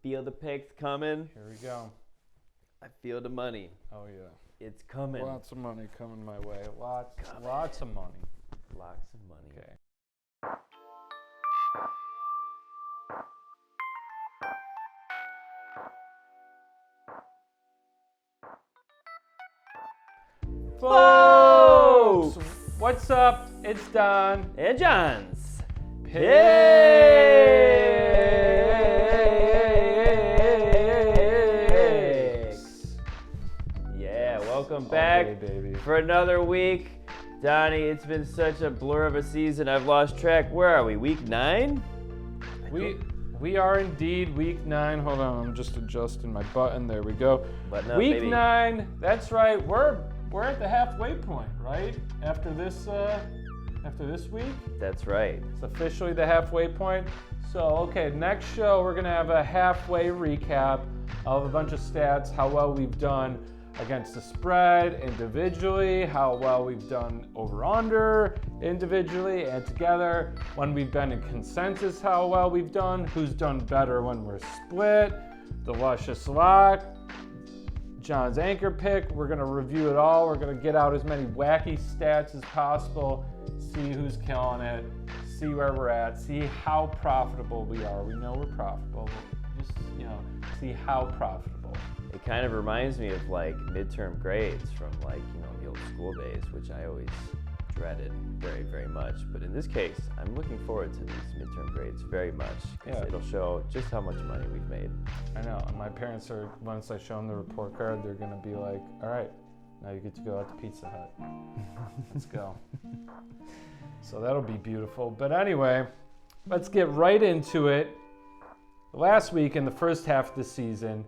feel the picks coming. Here we go. I feel the money. Oh, yeah. It's coming. Lots of money coming my way. Lots of money. Lots of money. Okay. Folks, what's up? It's Don. And Jons Pick. Yeah, welcome back baby. for another week. Donnie, it's been such a blur of a season. I've lost track. Where are we? Week 9? We are indeed week 9. Hold on, I'm just adjusting my button. There we go. Button up, Week baby. 9. That's right. We're at the halfway point, right? After this week. That's right. It's officially the halfway point. So, okay, next show we're gonna have a halfway recap of a bunch of stats, how well we've done against the spread individually, how well we've done over/under individually and together, when we've been in consensus, how well we've done, who's done better when we're split, the Luscious Lock, Jon's anchor pick. We're gonna review it all. We're gonna get out as many wacky stats as possible, see who's killing it, see where we're at, see how profitable we are. We know we're profitable. Just, see how profitable. It kind of reminds me of like midterm grades from the old school days, which I always dreaded very, very much. But in this case, I'm looking forward to these midterm grades very much because it'll show just how much money we've made. I know, and my parents are, once I show them the report card, they're gonna be like, all right, now you get to go out to Pizza Hut. Let's go. So that'll be beautiful. But anyway, let's get right into it. Last week in the first half of the season,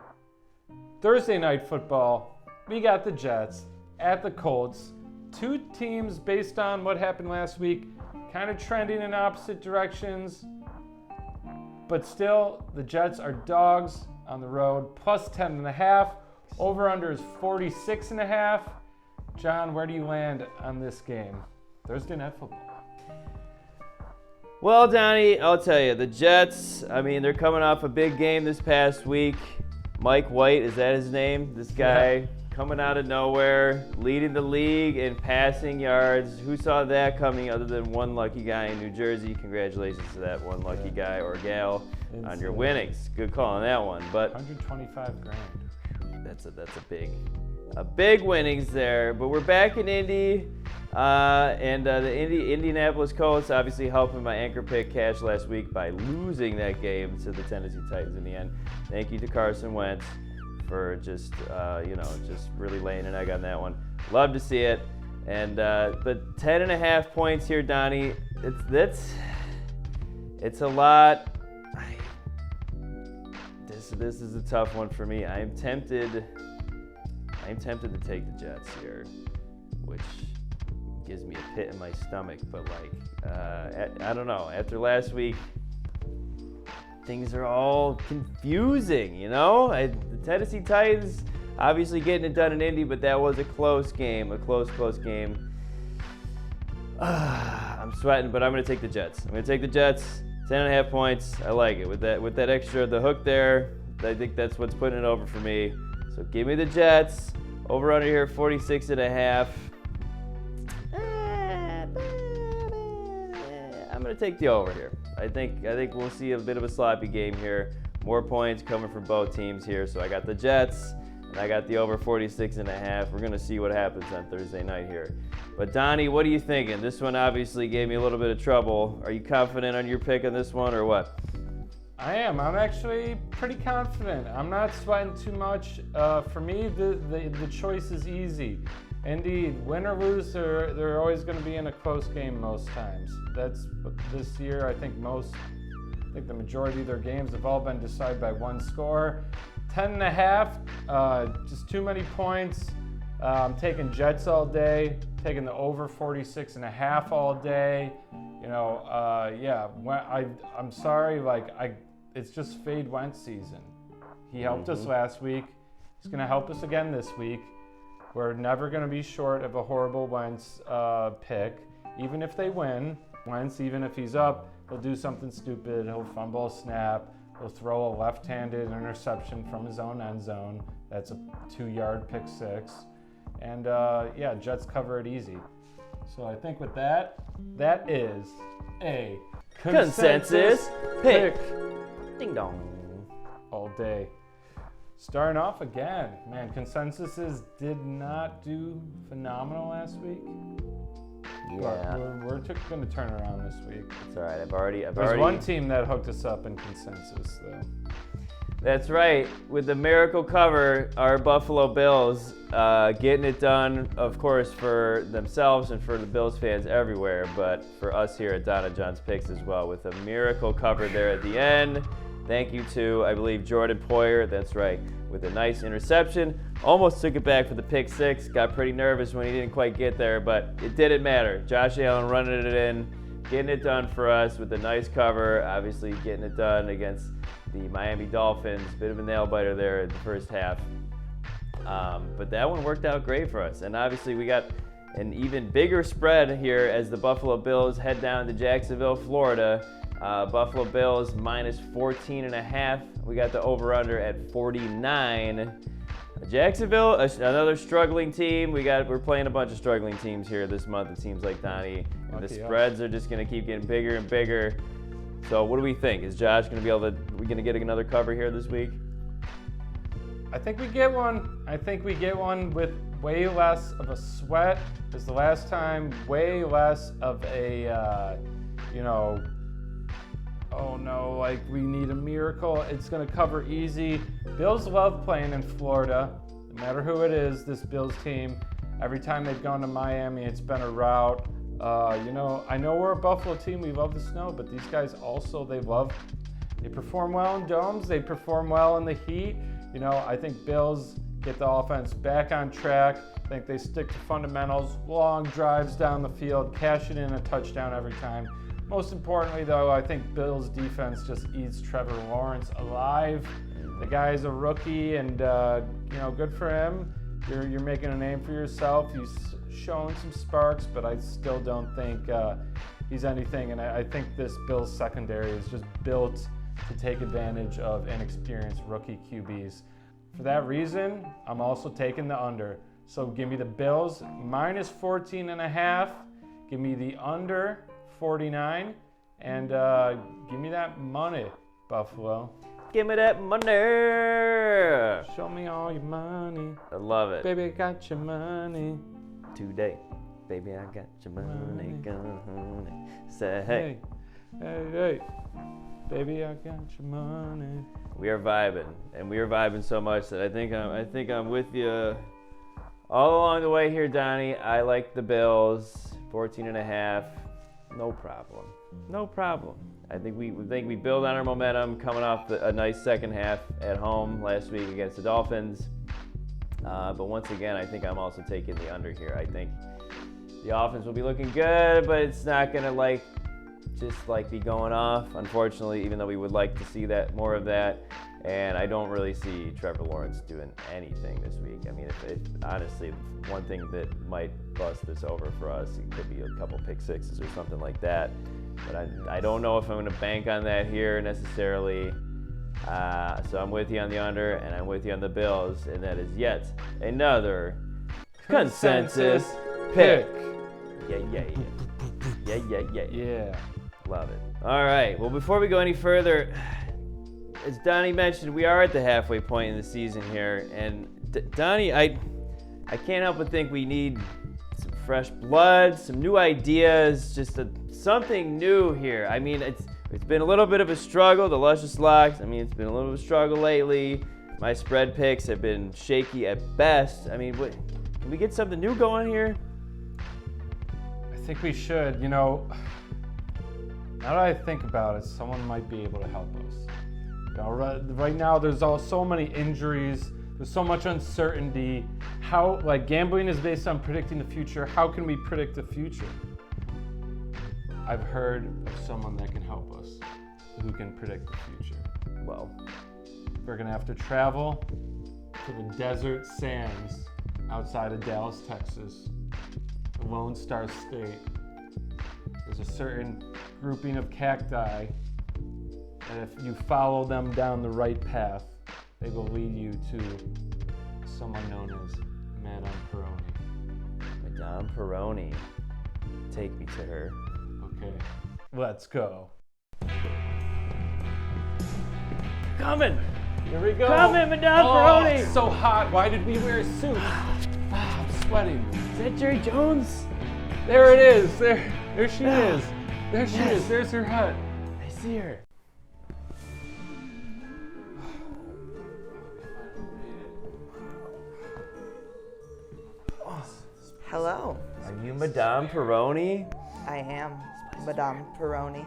Thursday night football, we got the Jets at the Colts. Two teams, based on what happened last week, kind of trending in opposite directions. But still, the Jets are dogs on the road, plus 10.5. Over/under is 46.5. Jon, where do you land on this game? Thursday night football. Well, Donnie, I'll tell you, the Jets, they're coming off a big game this past week. Mike White, is that his name? This guy coming out of nowhere, leading the league in passing yards. Who saw that coming other than one lucky guy in New Jersey? Congratulations to that one lucky guy or gal on your winnings. Good call on that one. But 125 grand. That's a big winnings there. But we're back in Indy. And the Indianapolis Colts obviously helping my anchor pick cash last week by losing that game to the Tennessee Titans in the end. Thank you to Carson Wentz for just really laying an egg on that one. Love to see it. And but 10.5 points here, Donnie. It's a lot. This is a tough one for me. I'm tempted to take the Jets here, which gives me a pit in my stomach, but I don't know. After last week, things are all confusing, The Tennessee Titans obviously getting it done in Indy, but that was a close game, a close game. I'm sweating, but I'm going to take the Jets. I'm going to take the Jets, 10.5 points. I like it. With that extra, the hook there, I think that's what's putting it over for me. So give me the Jets. Over under here, 46.5. I'm going to take the over here. I think we'll see a bit of a sloppy game here. More points coming from both teams here. So I got the Jets, and I got the over 46.5. We're going to see what happens on Thursday night here. But Donnie, what are you thinking? This one obviously gave me a little bit of trouble. Are you confident on your pick on this one, or what? I am. I'm actually pretty confident. I'm not sweating too much. For me, the choice is easy. Indeed, win or lose, they're always going to be in a close game most times. That's this year. I think the majority of their games have all been decided by one score. 10.5, just too many points. I'm taking Jets all day. Taking the over 46.5 all day. I'm sorry. It's just fade Wentz season. He helped us last week. He's going to help us again this week. We're never going to be short of a horrible Wentz pick. Even if they win, Wentz, even if he's up, he'll do something stupid. He'll fumble a snap. He'll throw a left-handed interception from his own end zone. That's a 2-yard pick six. And Jets cover it easy. So I think with that is a Consensus pick. Ding dong. All day. Starting off again, man, consensuses did not do phenomenal last week. Yeah. But we're going to turn around this week. It's all right. I've already. There's one team that hooked us up in consensus, though. That's right. With the miracle cover, our Buffalo Bills getting it done, of course, for themselves and for the Bills fans everywhere, but for us here at Jons Picks as well, with a miracle cover there at the end. Thank you to, I believe, Jordan Poyer. That's right, with a nice interception. Almost took it back for the pick six. Got pretty nervous when he didn't quite get there, but it didn't matter. Josh Allen running it in, getting it done for us with a nice cover. Obviously, getting it done against the Miami Dolphins. Bit of a nail biter there in the first half. But that one worked out great for us. And obviously, we got an even bigger spread here as the Buffalo Bills head down to Jacksonville, Florida. Buffalo Bills minus 14.5. We got the over/under at 49. Jacksonville, another struggling team. We're playing a bunch of struggling teams here this month. It seems like, Donnie, and the spreads are just going to keep getting bigger and bigger. So what do we think? Is Josh going to be able to? We going to get another cover here this week? I think we get one. I think we get one with way less of a sweat as the last time. Way less of a, oh no, like we need a miracle. It's going to cover easy. Bills love playing in Florida. No matter who it is, this Bills team, every time they've gone to Miami, it's been a rout. I know we're a Buffalo team. We love the snow, but these guys also, they perform well in domes. They perform well in the heat. I think Bills get the offense back on track. I think they stick to fundamentals, long drives down the field, cash it in a touchdown every time. Most importantly, though, I think Bills' defense just eats Trevor Lawrence alive. The guy's a rookie, and good for him. You're making a name for yourself. He's shown some sparks, but I still don't think he's anything. And I think this Bills secondary is just built to take advantage of inexperienced rookie QBs. For that reason, I'm also taking the under. So give me the Bills minus 14.5. Give me the under 49, and give me that money, Buffalo. Give me that money. Show me all your money. I love it. Baby, I got your money. Today. Baby, I got your money. Gonna say, hey. Hey. Baby, I got your money. We are vibing, and we are vibing so much that I think I'm with you all along the way here, Donnie. I like the Bills, 14.5. No problem. I think we build on our momentum coming off a nice second half at home last week against the Dolphins. But once again, I think I'm also taking the under here. I think the offense will be looking good, but it's not going to just be going off, unfortunately, even though we would like to see more of that. And I don't really see Trevor Lawrence doing anything this week. I mean, if honestly, one thing that might bust this over for us, it could be a couple pick sixes or something like that. But I don't know if I'm going to bank on that here necessarily. So I'm with you on the under, and I'm with you on the Bills, and that is yet another consensus pick. Yeah. Love it. All right. Well, before we go any further, as Donnie mentioned, we are at the halfway point in the season here, and Donnie, I can't help but think we need some fresh blood, some new ideas, just something new here. I mean, it's been a little bit of a struggle. The Luscious Locks, it's been a little bit of a struggle lately. My spread picks have been shaky at best. I mean, can we get something new going here? I think we should. Now that I think about it, someone might be able to help us. Right now, there's so many injuries. There's so much uncertainty. Gambling is based on predicting the future. How can we predict the future? I've heard of someone that can help us, who can predict the future. Well, we're gonna have to travel to the desert sands outside of Dallas, Texas, the Lone Star State. There's a certain grouping of cacti And if you follow them down the right path, they will lead you to someone known as Madame Peroni. Madame Peroni. Take me to her. Okay, let's go. Coming! Here we go. Coming, Madame Peroni! It's so hot. Why did we wear suits? I'm sweating. Is that Jerry Jones? There it is. There she is. There she is. There's her hut. I see her. Hello, Are you Madame Peroni? I am Madame Peroni.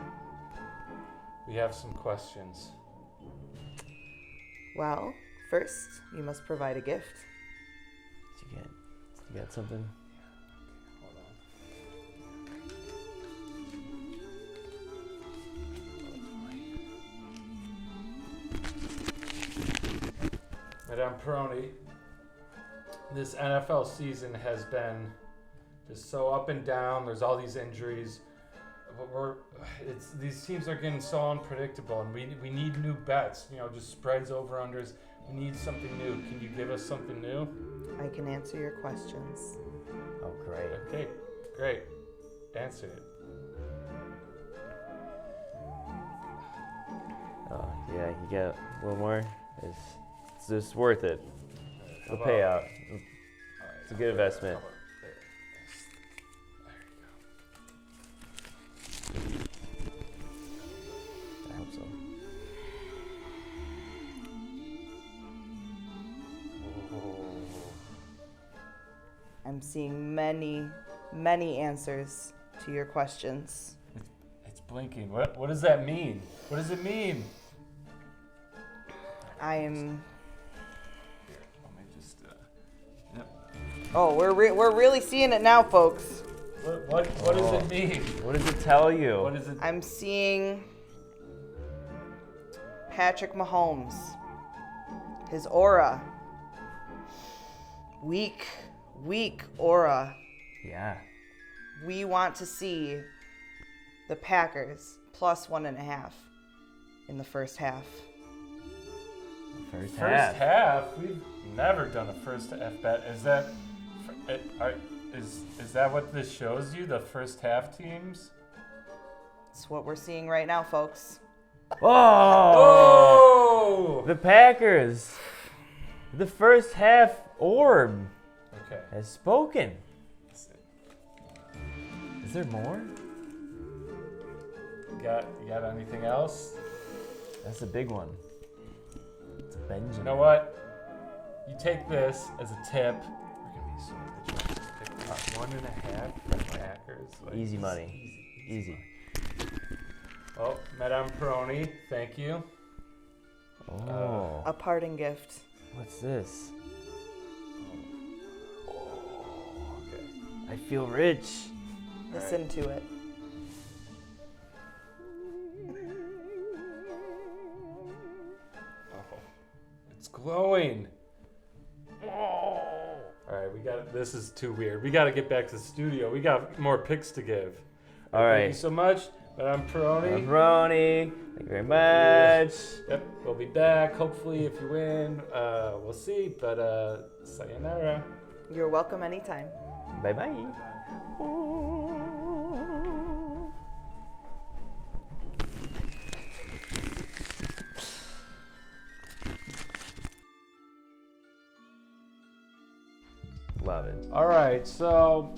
We have some questions. Well, first, you must provide a gift. What you get? You got something? Madame Peroni, this NFL season has been just so up and down. There's all these injuries. But these teams are getting so unpredictable, and we need new bets. You know, just spreads, over unders. We need something new. Can you give us something new? I can answer your questions. Oh, great. Okay, great. Answer it. Oh, yeah, you got a little more? It's just worth it. The How about- payout. All right, It's a good investment. I hope so. I'm seeing many, many answers to your questions. It's blinking. What does that mean? What does it mean? I'm. Let me just. Yep. Oh, we're really seeing it now, folks. What does it mean? What does it tell you? What is it? I'm seeing Patrick Mahomes. His aura. Weak aura. Yeah. We want to see the Packers plus 1.5 in the first half. First First half. We've never done a first half bet. Is that is that what this shows you? The first half teams? It's what we're seeing right now, folks. Oh! Oh! The Packers. The first half orb Okay. has spoken. Is there more? You got anything else? That's a big one. It's a Benjamin. You know what? You take this as a tip. We're gonna be so rich. Pick up 1.5 for the Packers. Like, Easy money. Easy. Oh, Madame Peroni, thank you. Oh. A parting gift. What's this? Okay. I feel rich. Listen to it. Oh, it's glowing. All right, this is too weird. We got to get back to the studio. We got more picks to give. All Thank right. you so much, Madame Peroni. Pepperoni. Thank you very much. Yep, we'll be back. Hopefully, if you win, we'll see. But sayonara. You're welcome anytime. Bye bye. Love it. All right, so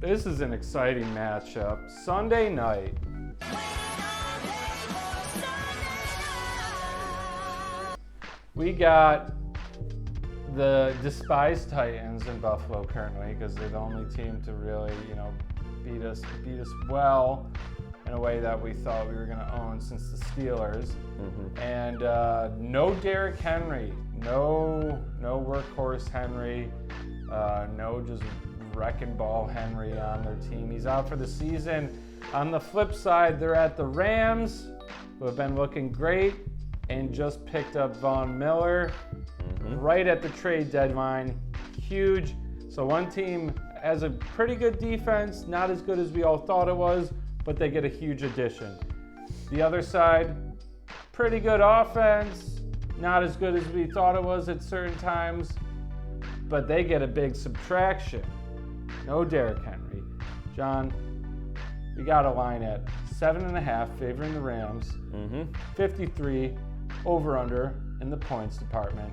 this is an exciting matchup. Sunday night. We got the despised Titans in Buffalo currently because they're the only team to really, beat us well in a way that we thought we were going to own since the Steelers. Mm-hmm. And no Derrick Henry, no workhorse Henry, no just wrecking ball Henry on their team. He's out for the season. On the flip side, they're at the Rams, who have been looking great and just picked up Von Miller right at the trade deadline. Huge. So one team has a pretty good defense, not as good as we all thought it was, but they get a huge addition. The other side, pretty good offense. Not as good as we thought it was at certain times, but they get a big subtraction. No Derrick Henry. John, we got a line at 7.5 favoring the Rams. 53 over under in the points department.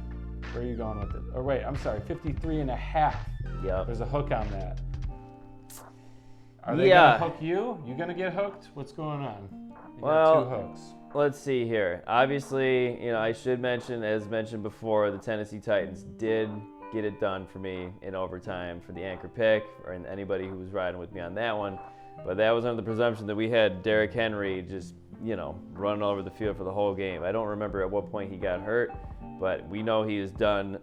Where are you going with it? Or wait, I'm sorry, 53.5. Yeah. There's a hook on that. Are they gonna hook you? You gonna get hooked? What's going on? You got 2 hooks. Let's see here. Obviously, I should mention, as mentioned before, the Tennessee Titans did get it done for me in overtime for the anchor pick, or anybody who was riding with me on that one. But that was under the presumption that we had Derrick Henry just, running all over the field for the whole game. I don't remember at what point he got hurt, but we know he is done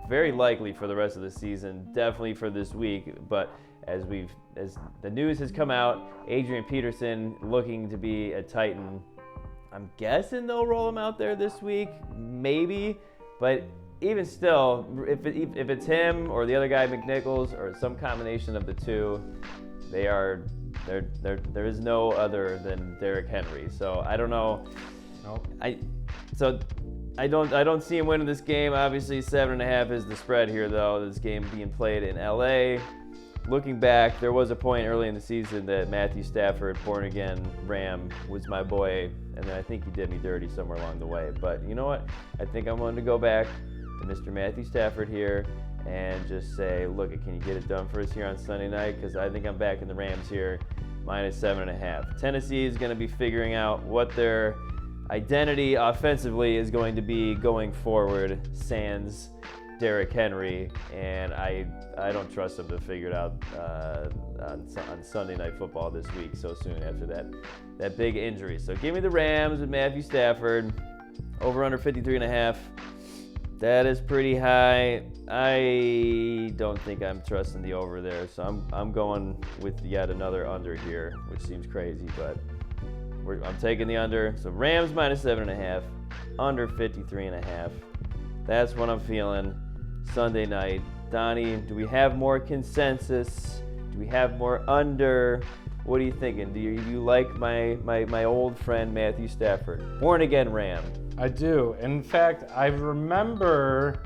very likely for the rest of the season, definitely for this week. But as the news has come out, Adrian Peterson looking to be a Titan. I'm guessing they'll roll him out there this week, maybe. But even still, if it's him or the other guy, McNichols, or some combination of the two, there is no other than Derrick Henry. So I don't know. Nope. I don't see him winning this game. Obviously, 7.5 is the spread here, though. This game being played in LA. Looking back, there was a point early in the season that Matthew Stafford, born-again Ram, was my boy, and then I think he did me dirty somewhere along the way. But you know what? I think I'm willing to go back to Mr. Matthew Stafford here and just say, look, can you get it done for us here on Sunday night? Because I think I'm back in the Rams here, minus 7.5. Tennessee is going to be figuring out what their identity offensively is going to be going forward, sans Derrick Henry, and I don't trust him to figure it out on Sunday Night Football this week so soon after that big injury. So give me the Rams with Matthew Stafford, over under 53.5. That is pretty high. I don't think I'm trusting the over there, so I'm going with yet another under here, which seems crazy, but I'm taking the under. So Rams minus 7.5, under 53.5. That's what I'm feeling. Sunday night. Donnie, do we have more consensus? Do we have more under? What are you thinking? Do you like my old friend Matthew Stafford, born again Ram? I do. In fact, I remember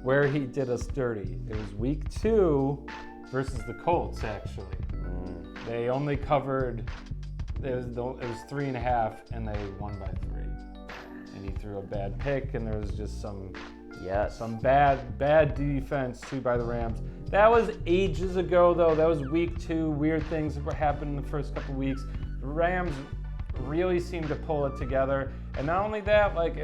where he did us dirty. It was week 2 versus the Colts, actually. They only covered, it was 3.5, and they won by 3. And he threw a bad pick, and there was just some bad defense too by the Rams. That was ages ago, though. That was week 2. Weird things were happening in the first couple weeks. The Rams really seemed to pull it together, and not only that, like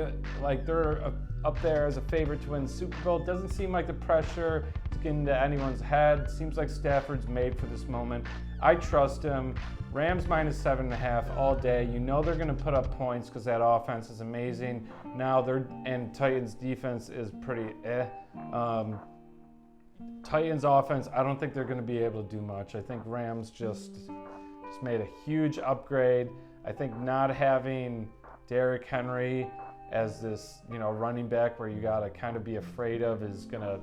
they're up there as a favorite to win the Super Bowl. It doesn't seem like the pressure is getting into anyone's head. Seems like Stafford's made for this moment. I trust him. Rams minus 7.5 all day. You know they're going to put up points because that offense is amazing. Now and Titans defense is pretty Titans offense, I don't think they're going to be able to do much. I think Rams just made a huge upgrade. I think not having Derrick Henry as this, running back where you got to kind of be afraid of is going to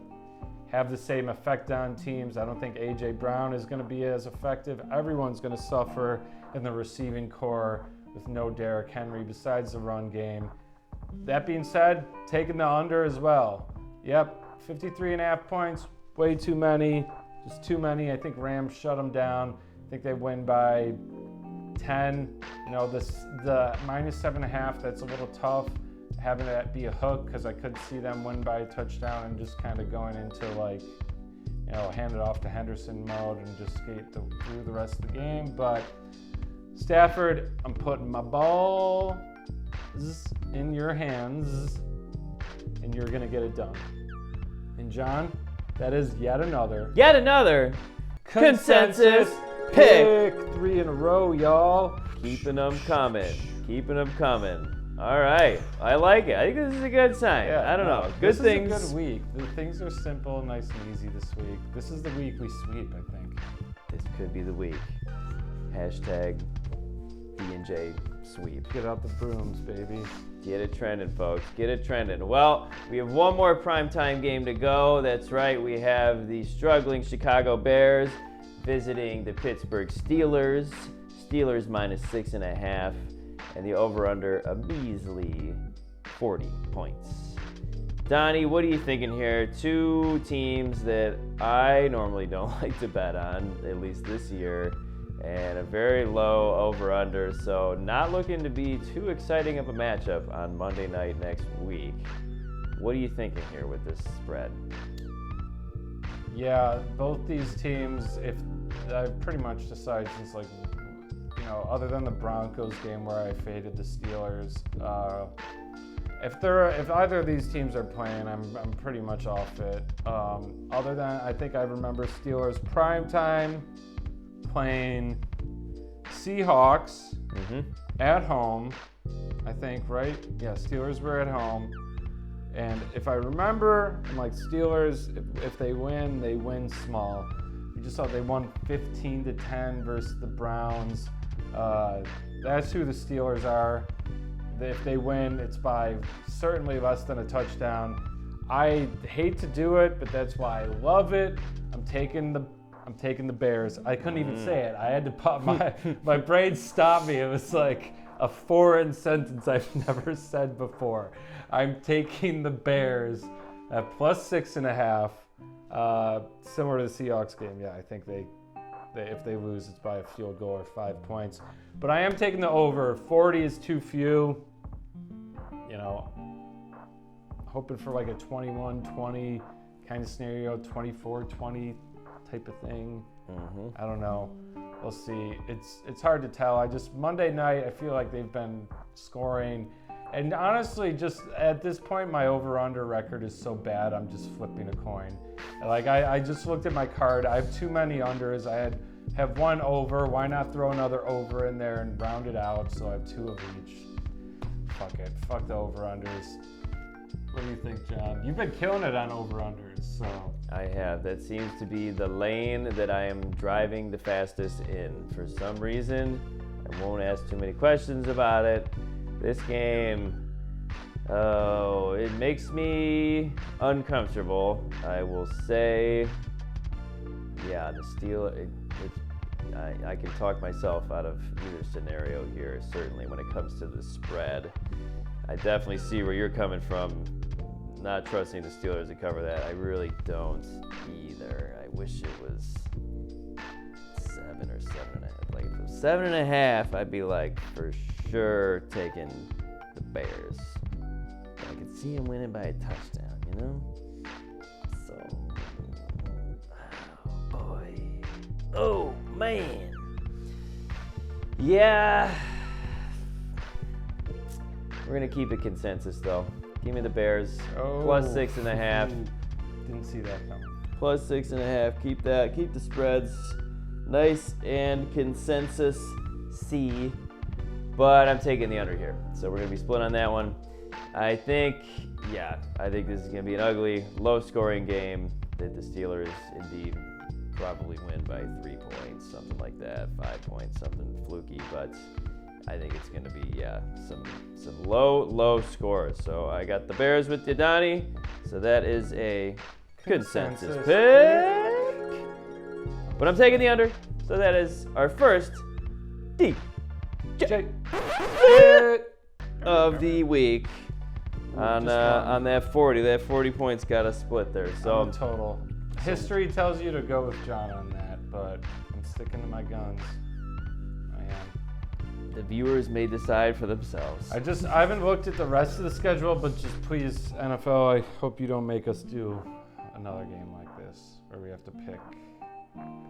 have the same effect on teams. I don't think A.J. Brown is going to be as effective. Everyone's going to suffer in the receiving core with no Derrick Henry besides the run game. That being said, taking the under as well. Yep, 53.5 points, way too many, just too many. I think Rams shut them down. I think they win by 10. The minus 7.5, that's a little tough. Having that be a hook, because I could see them win by a touchdown and just kind of going into hand it off to Henderson mode and just skate through the rest of the game. But Stafford, I'm putting my balls in your hands, and you're going to get it done. And John, that is yet another consensus pick. 3 in a row, y'all. Keeping them coming. All right, I like it. I think this is a good sign. Yeah, I don't know. This is a good week. The things are simple, nice and easy this week. This is the week we sweep, I think. This could be the week. Hashtag B&J sweep. Get out the brooms, baby. Get it trending, folks. Get it trending. Well, we have one more primetime game to go. That's right. We have the struggling Chicago Bears visiting the Pittsburgh Steelers. Steelers minus 6.5. and the over-under a measly 40 points. Donnie, what are you thinking here? Two teams that I normally don't like to bet on, at least this year, and a very low over-under, so not looking to be too exciting of a matchup on Monday night next week. What are you thinking here with this spread? Yeah, both these teams, if I've pretty much decided since other than the Broncos game where I faded the Steelers, if either of these teams are playing, I'm pretty much off it. Other than I think I remember Steelers primetime playing Seahawks at home. I think, right? Yeah, Steelers were at home. And if I remember, I'm like, Steelers, if they win small. You just saw they won 15-10 versus the Browns. That's who the Steelers are. If they win, it's by certainly less than a touchdown. I hate to do it, but that's why I love it. I'm taking the Bears. I couldn't even say it. I had to pop my brain stopped me. It was like a foreign sentence I've never said before. I'm taking the Bears at plus 6.5. Similar to the Seahawks game. Yeah, I think they if they lose, it's by a field goal or 5 points. But I am taking the over. 40 is too few. Hoping for like a 21-20 kind of scenario, 24-20 type of thing. I don't know. We'll see. It's hard to tell. Monday night, I feel like they've been scoring. And honestly, just at this point, my over-under record is so bad, I'm just flipping a coin. I just looked at my card. I have too many unders. I have one over. Why not throw another over in there and round it out? So I have two of each. Fuck it. Fuck the over-unders. What do you think, John? You've been killing it on over-unders, so. I have. That seems to be the lane that I am driving the fastest in. For some reason, I won't ask too many questions about it. This game, it makes me uncomfortable. I will say, yeah, the Steelers, I can talk myself out of either scenario here, certainly when it comes to the spread. I definitely see where you're coming from, not trusting the Steelers to cover that. I really don't either. I wish it was 7 or 7.5. Like if it was 7.5, I'd be like for sure taking the Bears. I could see him winning by a touchdown, So, oh boy, oh man, yeah. We're gonna keep it consensus though. Give me the Bears. Plus 6.5. Didn't see that coming. Plus 6.5. Keep that. Keep the spreads nice and consensus C. But I'm taking the under here. So we're gonna be split on that one. I think this is gonna be an ugly, low-scoring game that the Steelers indeed probably win by 3 points, something like that, 5 points, something fluky. But I think it's going to be, some low scores. So I got the Bears with you, Donnie. So that is a consensus pick. But I'm taking the under. So that is our first DJ of the week on that 40. That 40 points got us split there. So total. History tells you to go with John on that, but I'm sticking to my guns. The viewers may decide for themselves. I haven't looked at the rest of the schedule, but just please, NFL, I hope you don't make us do another game like this where we have to pick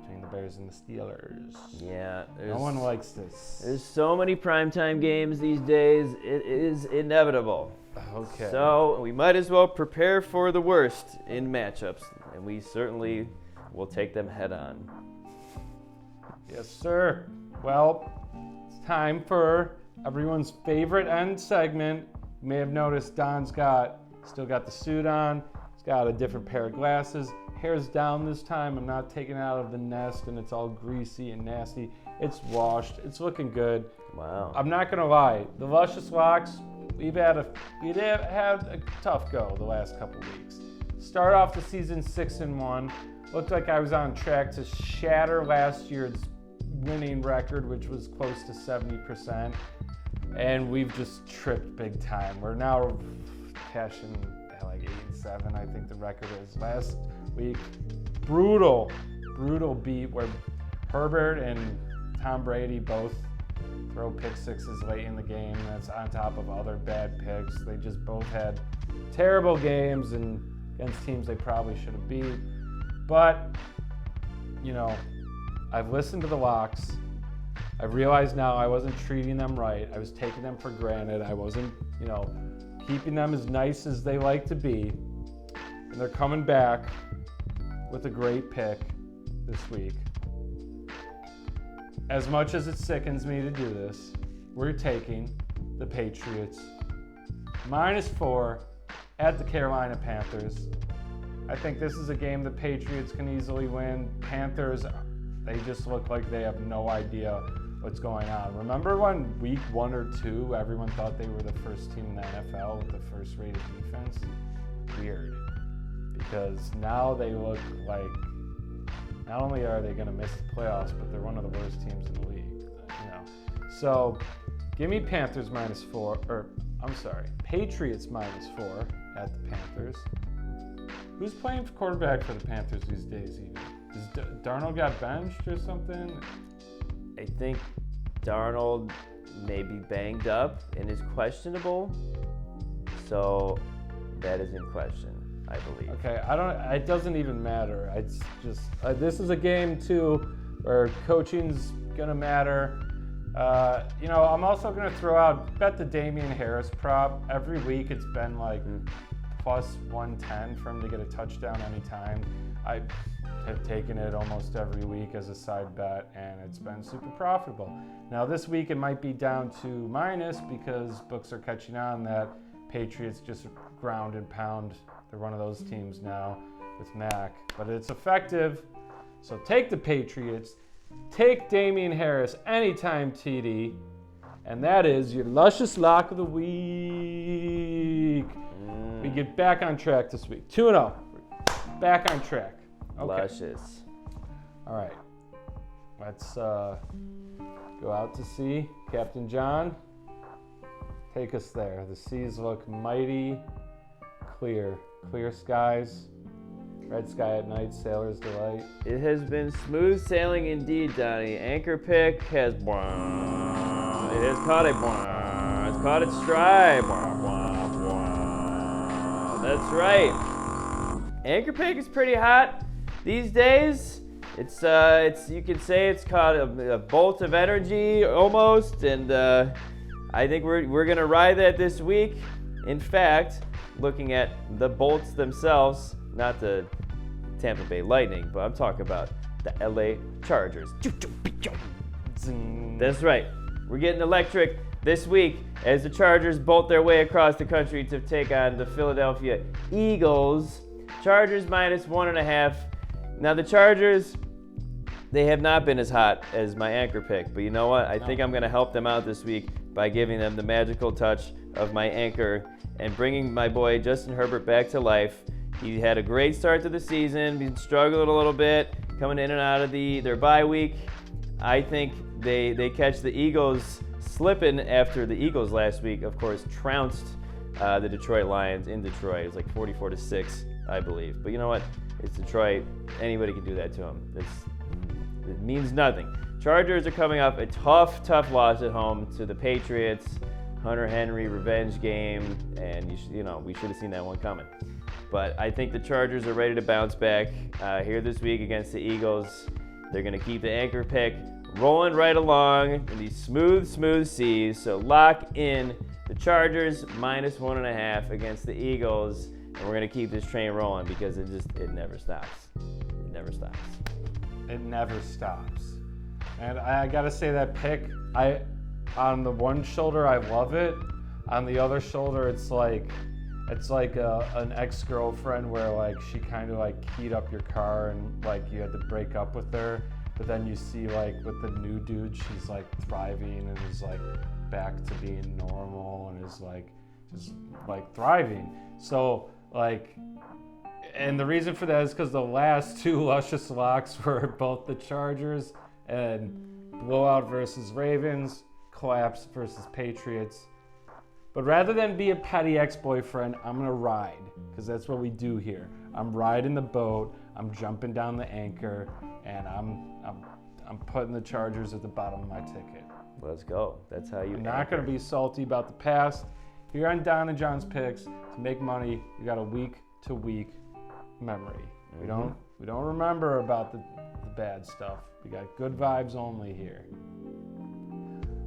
between the Bears and the Steelers. Yeah. No one likes this. There's so many primetime games these days. It is inevitable. Okay. So we might as well prepare for the worst in matchups, and we certainly will take them head on. Yes, sir. Well, time for everyone's favorite end segment. You may have noticed Don's still got the suit on. He's got a different pair of glasses. Hair's down this time. I'm not taking it out of the nest and it's all greasy and nasty. It's washed. It's looking good. Wow. I'm not gonna lie. The Luscious Locks, we've had a tough go the last couple weeks. Start off the season 6-1. Looked like I was on track to shatter last year's winning record, which was close to 70%. and we've just tripped big time. We're now cashing at like 8-7, I think the record is. Last week, brutal beat where Herbert and Tom Brady both throw pick sixes late in the game. That's on top of other bad picks. They just both had terrible games and against teams they probably should have beat. But, you know, I've listened to the locks. I realize now I wasn't treating them right. I was taking them for granted. I wasn't, you know, keeping them as nice as they like to be. And they're coming back with a great pick this week. As much as it sickens me to do this, we're taking the Patriots -4 at the Carolina Panthers. I think this is a game the Patriots can easily win. Panthers, they just look like they have no idea what's going on. Remember when week 1 or 2, everyone thought they were the first team in the NFL with the first rated defense? Weird. Because now they look like, not only are they going to miss the playoffs, but they're one of the worst teams in the league. You know. So give me Panthers -4, or I'm sorry, Patriots -4 at the Panthers. Who's playing for quarterback for the Panthers these days even? Does Darnold got benched or something? I think Darnold may be banged up and is questionable. So that is in question, I believe. Okay, it doesn't even matter. It's just, this is a game too where coaching's gonna matter. You know, I'm also gonna throw out, bet the Damian Harris prop. Every week it's been like +110 for him to get a touchdown anytime. I have taken it almost every week as a side bet, and it's been super profitable. Now this week it might be down to minus because books are catching on that Patriots just ground and pound. They're one of those teams now with Mac, but it's effective. So take the Patriots, take Damian Harris anytime TD, and that is your luscious lock of the week. We get back on track this week. 2-0. Back on track. Okay. Luscious. All right. Let's go out to sea. Captain John, take us there. The seas look mighty clear. Clear skies. Red sky at night, sailor's delight. It has been smooth sailing indeed, Donnie. Anchor Pick has it has caught a it's caught its stride. That's right. Anchor Pick is pretty hot these days. It's you could say it's caught a bolt of energy almost, and I think we're gonna ride that this week. In fact, looking at the Bolts themselves, not the Tampa Bay Lightning, but I'm talking about the LA Chargers. That's right. We're getting electric this week as the Chargers bolt their way across the country to take on the Philadelphia Eagles. Chargers -1.5. Now the Chargers, they have not been as hot as my anchor pick, but you know what? I think I'm going to help them out this week by giving them the magical touch of my anchor and bringing my boy Justin Herbert back to life. He had a great start to the season, been struggling a little bit, coming in and out of their bye week. I think they catch the Eagles slipping after the Eagles last week, of course, trounced the Detroit Lions in Detroit. It was like 44-6, I believe. But you know what? It's Detroit. Anybody can do that to them. It means nothing. Chargers are coming off a tough loss at home to the Patriots. Hunter Henry revenge game, and we should have seen that one coming. But I think the Chargers are ready to bounce back here this week against the Eagles. They're going to keep the anchor pick rolling right along in these smooth seas. So lock in the Chargers -1.5 against the Eagles, and we're going to keep this train rolling because it never stops. It never stops. It never stops. And I got to say that pick, on the one shoulder I love it. On the other shoulder, it's like an ex-girlfriend where like she kind of like keyed up your car and like you had to break up with her, but then you see like with the new dude, she's like thriving and is like back to being normal and is like just like thriving. So like, and the reason for that is because the last two Luscious Locks were both the Chargers and blowout versus Ravens. collapse versus Patriots. But rather than be a petty ex-boyfriend, I'm going to ride, because that's what we do here. I'm riding the boat, I'm jumping down the anchor, and I'm putting the Chargers at the bottom of my ticket. Let's go. That's how you. I'm not going to be salty about the past. Here on Don and Jons Picks, to make money, we got a week-to-week memory. We don't remember about the bad stuff. We got good vibes only here.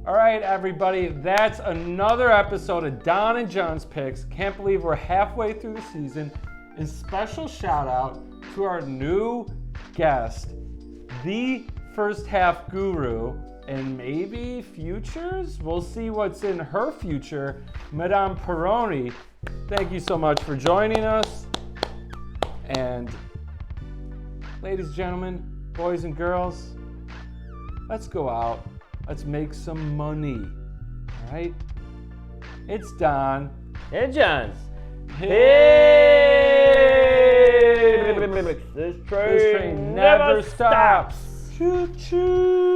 All right, everybody, that's another episode of Don and Jons Picks. Can't believe we're halfway through the season. And special shout out to our new guest, the first half guru, and maybe futures. We'll see what's in her future, Madame Peroni. Thank you so much for joining us. And ladies and gentlemen, boys and girls, let's go out. Let's make some money. All right? It's Don. And Jons. Pick. This train never stops. Choo-choo.